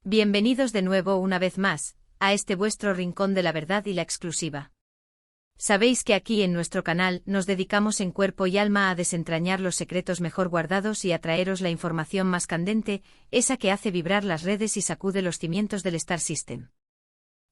Bienvenidos de nuevo una vez más, a este vuestro rincón de la verdad y la exclusiva. Sabéis que aquí en nuestro canal nos dedicamos en cuerpo y alma a desentrañar los secretos mejor guardados y a traeros la información más candente, esa que hace vibrar las redes y sacude los cimientos del Star System.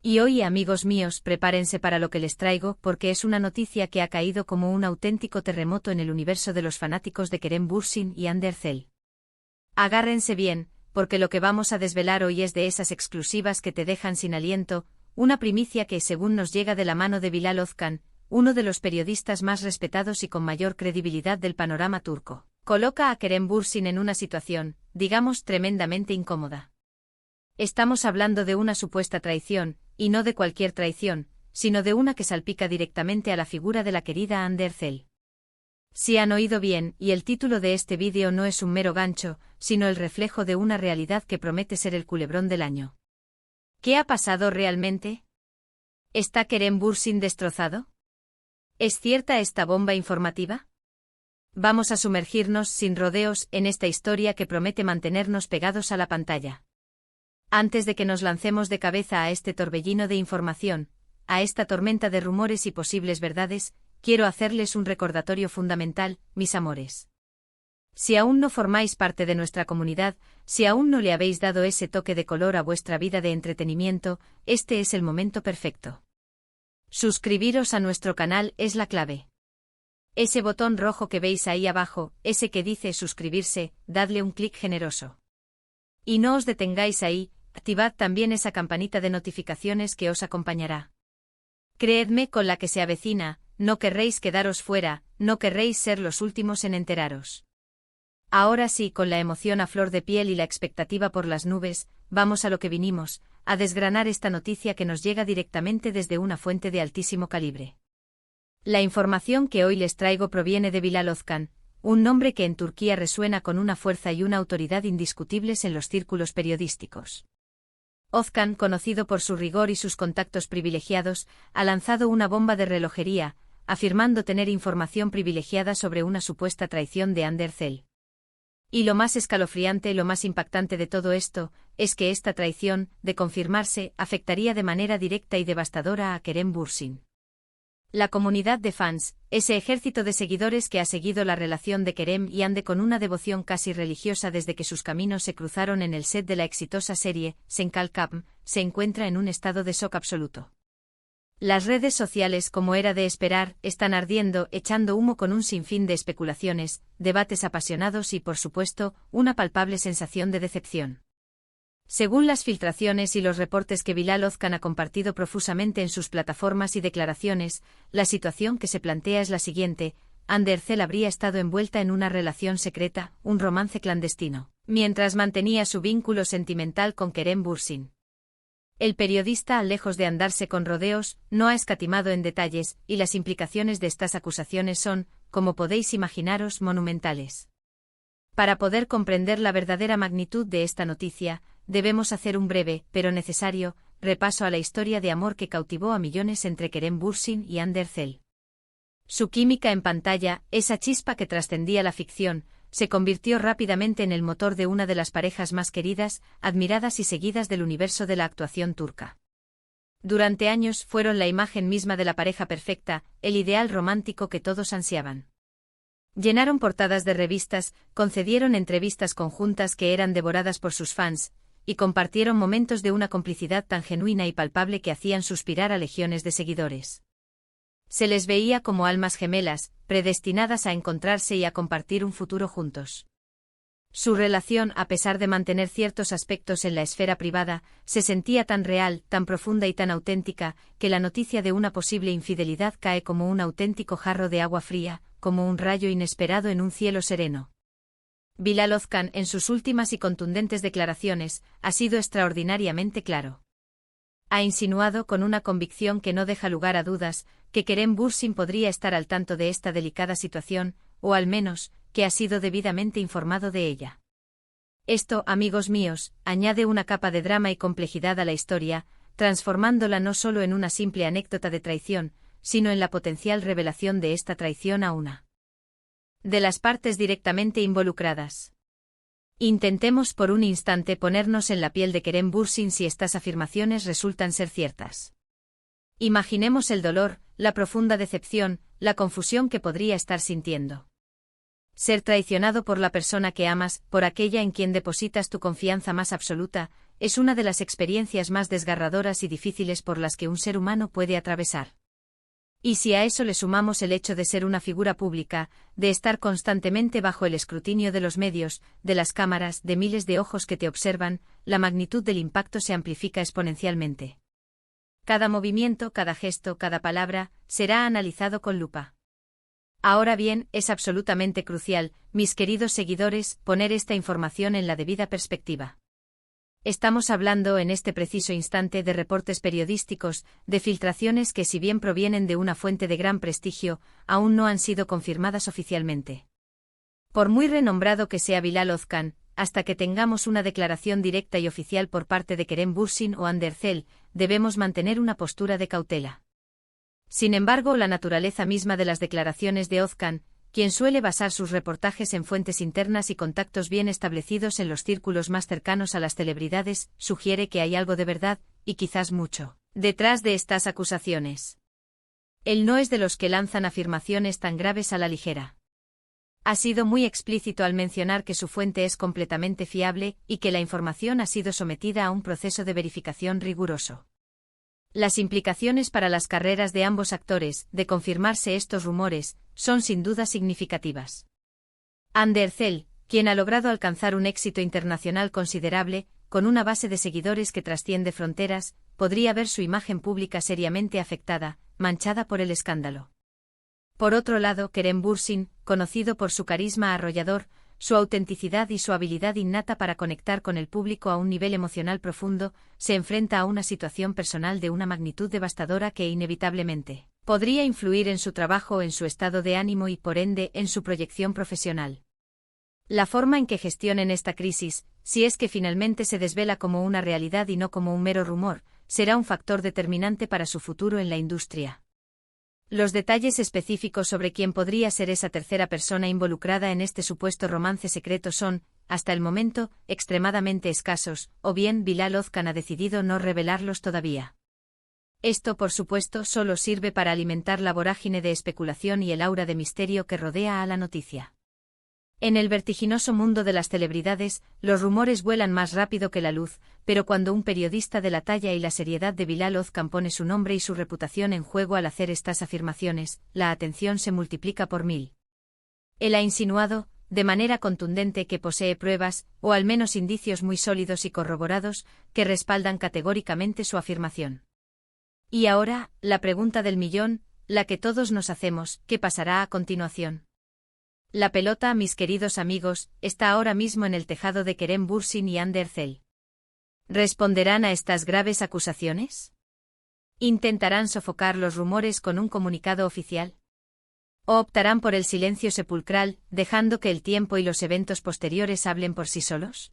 Y hoy, amigos míos, prepárense para lo que les traigo, porque es una noticia que ha caído como un auténtico terremoto en el universo de los fanáticos de Kerem Bürsin y Hande Erçel. Agárrense bien, porque lo que vamos a desvelar hoy es de esas exclusivas que te dejan sin aliento, una primicia que, según nos llega de la mano de Bilal Özkan, uno de los periodistas más respetados y con mayor credibilidad del panorama turco, coloca a Kerem Bürsin en una situación, digamos, tremendamente incómoda. Estamos hablando de una supuesta traición, y no de cualquier traición, sino de una que salpica directamente a la figura de la querida Hande Erçel. Si han oído bien, y el título de este vídeo no es un mero gancho, sino el reflejo de una realidad que promete ser el culebrón del año. ¿Qué ha pasado realmente? ¿Está Kerem Bürsin destrozado? ¿Es cierta esta bomba informativa? Vamos a sumergirnos sin rodeos en esta historia que promete mantenernos pegados a la pantalla. Antes de que nos lancemos de cabeza a este torbellino de información, a esta tormenta de rumores y posibles verdades, quiero hacerles un recordatorio fundamental, mis amores. Si aún no formáis parte de nuestra comunidad, si aún no le habéis dado ese toque de color a vuestra vida de entretenimiento, este es el momento perfecto. Suscribiros a nuestro canal es la clave. Ese botón rojo que veis ahí abajo, ese que dice suscribirse, dadle un clic generoso. Y no os detengáis ahí, activad también esa campanita de notificaciones que os acompañará. Creedme, con la que se avecina, no querréis quedaros fuera, no querréis ser los últimos en enteraros. Ahora sí, con la emoción a flor de piel y la expectativa por las nubes, vamos a lo que vinimos, a desgranar esta noticia que nos llega directamente desde una fuente de altísimo calibre. La información que hoy les traigo proviene de Bilal Özkan, un nombre que en Turquía resuena con una fuerza y una autoridad indiscutibles en los círculos periodísticos. Özkan, conocido por su rigor y sus contactos privilegiados, ha lanzado una bomba de relojería, afirmando tener información privilegiada sobre una supuesta traición de Hande Erçel. Y lo más escalofriante, lo más impactante de todo esto, es que esta traición, de confirmarse, afectaría de manera directa y devastadora a Kerem Bürsin. La comunidad de fans, ese ejército de seguidores que ha seguido la relación de Kerem y Hande con una devoción casi religiosa desde que sus caminos se cruzaron en el set de la exitosa serie, Sen Kalkam, se encuentra en un estado de shock absoluto. Las redes sociales, como era de esperar, están ardiendo, echando humo con un sinfín de especulaciones, debates apasionados y, por supuesto, una palpable sensación de decepción. Según las filtraciones y los reportes que Bilal Özkan ha compartido profusamente en sus plataformas y declaraciones, la situación que se plantea es la siguiente: Hande Erçel habría estado envuelta en una relación secreta, un romance clandestino, mientras mantenía su vínculo sentimental con Kerem Bürsin. El periodista, lejos de andarse con rodeos, no ha escatimado en detalles, y las implicaciones de estas acusaciones son, como podéis imaginaros, monumentales. Para poder comprender la verdadera magnitud de esta noticia, debemos hacer un breve, pero necesario, repaso a la historia de amor que cautivó a millones entre Kerem Bürsin y Hande Erçel. Su química en pantalla, esa chispa que trascendía la ficción, se convirtió rápidamente en el motor de una de las parejas más queridas, admiradas y seguidas del universo de la actuación turca. Durante años fueron la imagen misma de la pareja perfecta, el ideal romántico que todos ansiaban. Llenaron portadas de revistas, concedieron entrevistas conjuntas que eran devoradas por sus fans, y compartieron momentos de una complicidad tan genuina y palpable que hacían suspirar a legiones de seguidores. Se les veía como almas gemelas, predestinadas a encontrarse y a compartir un futuro juntos. Su relación, a pesar de mantener ciertos aspectos en la esfera privada, se sentía tan real, tan profunda y tan auténtica, que la noticia de una posible infidelidad cae como un auténtico jarro de agua fría, como un rayo inesperado en un cielo sereno. Bilal Özkan, en sus últimas y contundentes declaraciones, ha sido extraordinariamente claro. Ha insinuado con una convicción que no deja lugar a dudas, que Kerem Bürsin podría estar al tanto de esta delicada situación, o al menos, que ha sido debidamente informado de ella. Esto, amigos míos, añade una capa de drama y complejidad a la historia, transformándola no solo en una simple anécdota de traición, sino en la potencial revelación de esta traición a una de las partes directamente involucradas. Intentemos por un instante ponernos en la piel de Kerem Bürsin si estas afirmaciones resultan ser ciertas. Imaginemos el dolor, la profunda decepción, la confusión que podría estar sintiendo. Ser traicionado por la persona que amas, por aquella en quien depositas tu confianza más absoluta, es una de las experiencias más desgarradoras y difíciles por las que un ser humano puede atravesar. Y si a eso le sumamos el hecho de ser una figura pública, de estar constantemente bajo el escrutinio de los medios, de las cámaras, de miles de ojos que te observan, la magnitud del impacto se amplifica exponencialmente. Cada movimiento, cada gesto, cada palabra, será analizado con lupa. Ahora bien, es absolutamente crucial, mis queridos seguidores, poner esta información en la debida perspectiva. Estamos hablando en este preciso instante de reportes periodísticos, de filtraciones que si bien provienen de una fuente de gran prestigio, aún no han sido confirmadas oficialmente. Por muy renombrado que sea Bilal Ozkan, hasta que tengamos una declaración directa y oficial por parte de Kerem Bürsin o Hande Erçel, debemos mantener una postura de cautela. Sin embargo, la naturaleza misma de las declaraciones de Ozkan, quien suele basar sus reportajes en fuentes internas y contactos bien establecidos en los círculos más cercanos a las celebridades, sugiere que hay algo de verdad, y quizás mucho, detrás de estas acusaciones. Él no es de los que lanzan afirmaciones tan graves a la ligera. Ha sido muy explícito al mencionar que su fuente es completamente fiable y que la información ha sido sometida a un proceso de verificación riguroso. Las implicaciones para las carreras de ambos actores, de confirmarse estos rumores, son sin duda significativas. Hande Erçel, quien ha logrado alcanzar un éxito internacional considerable, con una base de seguidores que trasciende fronteras, podría ver su imagen pública seriamente afectada, manchada por el escándalo. Por otro lado, Kerem Bürsin, conocido por su carisma arrollador, su autenticidad y su habilidad innata para conectar con el público a un nivel emocional profundo, se enfrenta a una situación personal de una magnitud devastadora que inevitablemente podría influir en su trabajo, en su estado de ánimo y por ende en su proyección profesional. La forma en que gestionen esta crisis, si es que finalmente se desvela como una realidad y no como un mero rumor, será un factor determinante para su futuro en la industria. Los detalles específicos sobre quién podría ser esa tercera persona involucrada en este supuesto romance secreto son, hasta el momento, extremadamente escasos, o bien Bilal Ozkan ha decidido no revelarlos todavía. Esto, por supuesto, solo sirve para alimentar la vorágine de especulación y el aura de misterio que rodea a la noticia. En el vertiginoso mundo de las celebridades, los rumores vuelan más rápido que la luz, pero cuando un periodista de la talla y la seriedad de Bilal Ozkan pone su nombre y su reputación en juego al hacer estas afirmaciones, la atención se multiplica por 1000. Él ha insinuado, de manera contundente, que posee pruebas, o al menos indicios muy sólidos y corroborados, que respaldan categóricamente su afirmación. Y ahora, la pregunta del millón, la que todos nos hacemos, ¿qué pasará a continuación? La pelota, mis queridos amigos, está ahora mismo en el tejado de Kerem Bürsin y Hande Erçel. ¿Responderán a estas graves acusaciones? ¿Intentarán sofocar los rumores con un comunicado oficial? ¿O optarán por el silencio sepulcral, dejando que el tiempo y los eventos posteriores hablen por sí solos?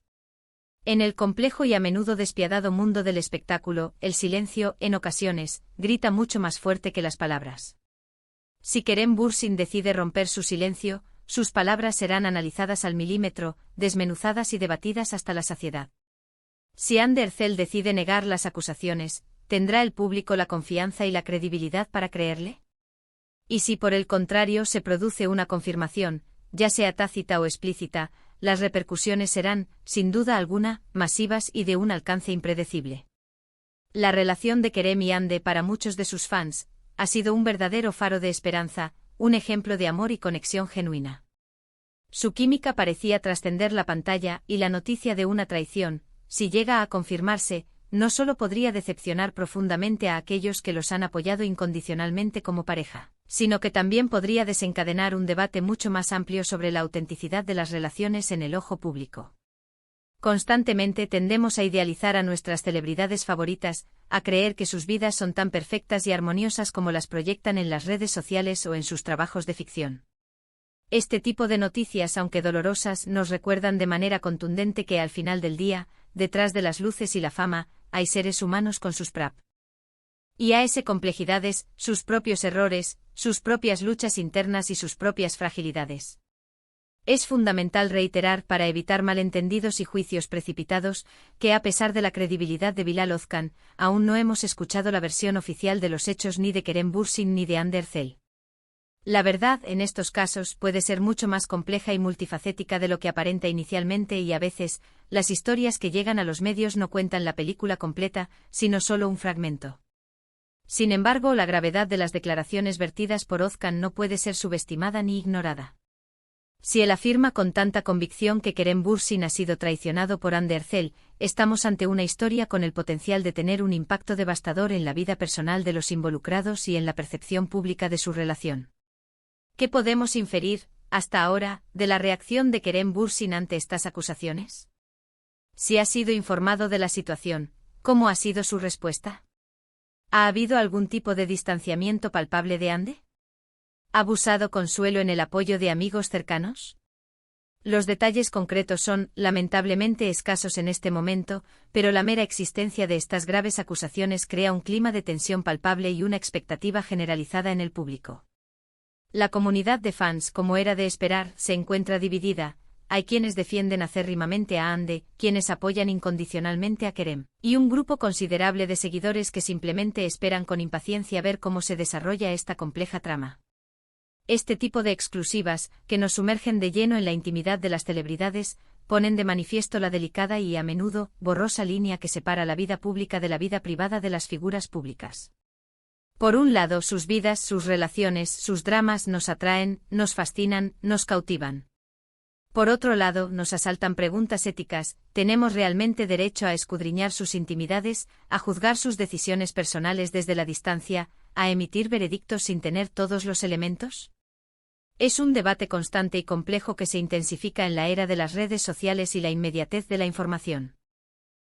En el complejo y a menudo despiadado mundo del espectáculo, el silencio, en ocasiones, grita mucho más fuerte que las palabras. Si Kerem Bürsin decide romper su silencio, sus palabras serán analizadas al milímetro, desmenuzadas y debatidas hasta la saciedad. Si Hande Erçel decide negar las acusaciones, ¿tendrá el público la confianza y la credibilidad para creerle? Y si por el contrario se produce una confirmación, ya sea tácita o explícita, las repercusiones serán, sin duda alguna, masivas y de un alcance impredecible. La relación de Kerem y Hande para muchos de sus fans ha sido un verdadero faro de esperanza, un ejemplo de amor y conexión genuina. Su química parecía trascender la pantalla y la noticia de una traición, si llega a confirmarse, no solo podría decepcionar profundamente a aquellos que los han apoyado incondicionalmente como pareja, sino que también podría desencadenar un debate mucho más amplio sobre la autenticidad de las relaciones en el ojo público. Constantemente tendemos a idealizar a nuestras celebridades favoritas, a creer que sus vidas son tan perfectas y armoniosas como las proyectan en las redes sociales o en sus trabajos de ficción. Este tipo de noticias, aunque dolorosas, nos recuerdan de manera contundente que al final del día, detrás de las luces y la fama, hay seres humanos con sus PRAP. Y a ese complejidades, sus propios errores, sus propias luchas internas y sus propias fragilidades. Es fundamental reiterar, para evitar malentendidos y juicios precipitados, que a pesar de la credibilidad de Bilal Ozkan, aún no hemos escuchado la versión oficial de los hechos ni de Kerem Bürsin ni de Hande Erçel. La verdad en estos casos puede ser mucho más compleja y multifacética de lo que aparenta inicialmente y a veces, las historias que llegan a los medios no cuentan la película completa, sino solo un fragmento. Sin embargo, la gravedad de las declaraciones vertidas por Ozkan no puede ser subestimada ni ignorada. Si él afirma con tanta convicción que Kerem Bürsin ha sido traicionado por Hande Erçel, estamos ante una historia con el potencial de tener un impacto devastador en la vida personal de los involucrados y en la percepción pública de su relación. ¿Qué podemos inferir, hasta ahora, de la reacción de Kerem Bürsin ante estas acusaciones? Si ha sido informado de la situación, ¿cómo ha sido su respuesta? ¿Ha habido algún tipo de distanciamiento palpable de Hande? ¿Ha buscado consuelo en el apoyo de amigos cercanos? Los detalles concretos son, lamentablemente, escasos en este momento, pero la mera existencia de estas graves acusaciones crea un clima de tensión palpable y una expectativa generalizada en el público. La comunidad de fans, como era de esperar, se encuentra dividida. Hay quienes defienden acérrimamente a Hande, quienes apoyan incondicionalmente a Kerem, y un grupo considerable de seguidores que simplemente esperan con impaciencia ver cómo se desarrolla esta compleja trama. Este tipo de exclusivas, que nos sumergen de lleno en la intimidad de las celebridades, ponen de manifiesto la delicada y, a menudo, borrosa línea que separa la vida pública de la vida privada de las figuras públicas. Por un lado, sus vidas, sus relaciones, sus dramas nos atraen, nos fascinan, nos cautivan. Por otro lado, nos asaltan preguntas éticas: ¿tenemos realmente derecho a escudriñar sus intimidades, a juzgar sus decisiones personales desde la distancia, a emitir veredictos sin tener todos los elementos? Es un debate constante y complejo que se intensifica en la era de las redes sociales y la inmediatez de la información.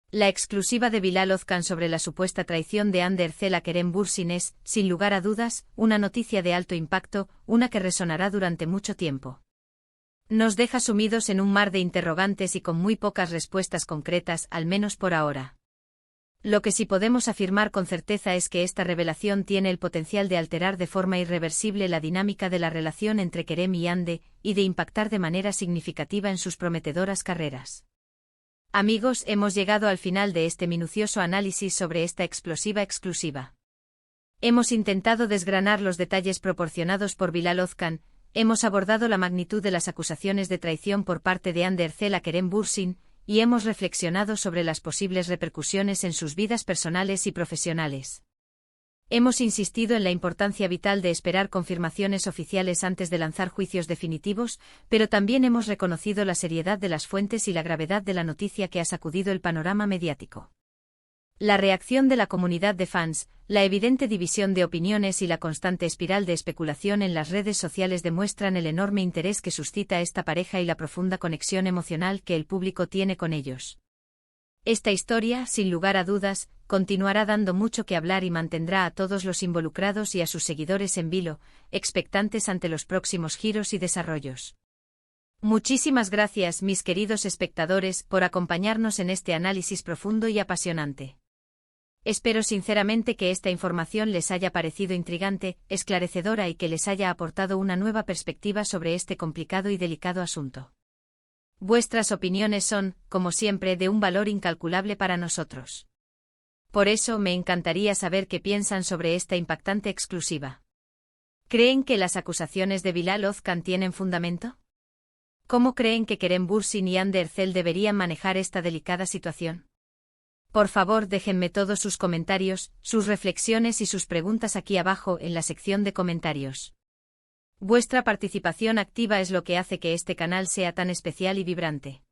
La exclusiva de Bilal Ozkan sobre la supuesta traición de Hande Erçel a Kerem Bürsin es, sin lugar a dudas, una noticia de alto impacto, una que resonará durante mucho tiempo. Nos deja sumidos en un mar de interrogantes y con muy pocas respuestas concretas, al menos por ahora. Lo que sí podemos afirmar con certeza es que esta revelación tiene el potencial de alterar de forma irreversible la dinámica de la relación entre Kerem y Hande, y de impactar de manera significativa en sus prometedoras carreras. Amigos, hemos llegado al final de este minucioso análisis sobre esta explosiva exclusiva. Hemos intentado desgranar los detalles proporcionados por Bilal Ozkan, hemos abordado la magnitud de las acusaciones de traición por parte de Hande Erçel a Kerem Bürsin, y hemos reflexionado sobre las posibles repercusiones en sus vidas personales y profesionales. Hemos insistido en la importancia vital de esperar confirmaciones oficiales antes de lanzar juicios definitivos, pero también hemos reconocido la seriedad de las fuentes y la gravedad de la noticia que ha sacudido el panorama mediático. La reacción de la comunidad de fans, la evidente división de opiniones y la constante espiral de especulación en las redes sociales demuestran el enorme interés que suscita esta pareja y la profunda conexión emocional que el público tiene con ellos. Esta historia, sin lugar a dudas, continuará dando mucho que hablar y mantendrá a todos los involucrados y a sus seguidores en vilo, expectantes ante los próximos giros y desarrollos. Muchísimas gracias, mis queridos espectadores, por acompañarnos en este análisis profundo y apasionante. Espero sinceramente que esta información les haya parecido intrigante, esclarecedora y que les haya aportado una nueva perspectiva sobre este complicado y delicado asunto. Vuestras opiniones son, como siempre, de un valor incalculable para nosotros. Por eso me encantaría saber qué piensan sobre esta impactante exclusiva. ¿Creen que las acusaciones de Bilal Ozkan tienen fundamento? ¿Cómo creen que Kerem Bürsin y Hande Erçel deberían manejar esta delicada situación? Por favor, déjenme todos sus comentarios, sus reflexiones y sus preguntas aquí abajo en la sección de comentarios. Vuestra participación activa es lo que hace que este canal sea tan especial y vibrante.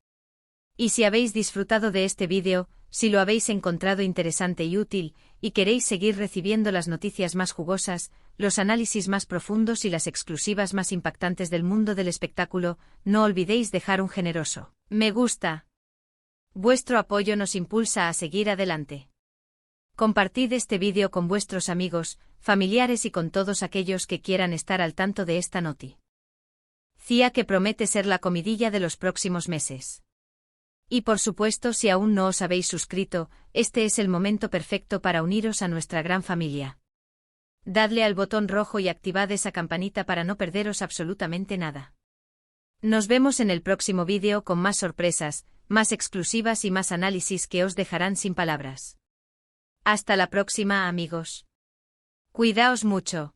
Y si habéis disfrutado de este vídeo, si lo habéis encontrado interesante y útil, y queréis seguir recibiendo las noticias más jugosas, los análisis más profundos y las exclusivas más impactantes del mundo del espectáculo, no olvidéis dejar un generoso me gusta. Vuestro apoyo nos impulsa a seguir adelante. Compartid este vídeo con vuestros amigos, familiares y con todos aquellos que quieran estar al tanto de esta noticia que promete ser la comidilla de los próximos meses. Y por supuesto, si aún no os habéis suscrito, este es el momento perfecto para uniros a nuestra gran familia. Dadle al botón rojo y activad esa campanita para no perderos absolutamente nada. Nos vemos en el próximo vídeo con más sorpresas, más exclusivas y más análisis que os dejarán sin palabras. Hasta la próxima, amigos. Cuidaos mucho.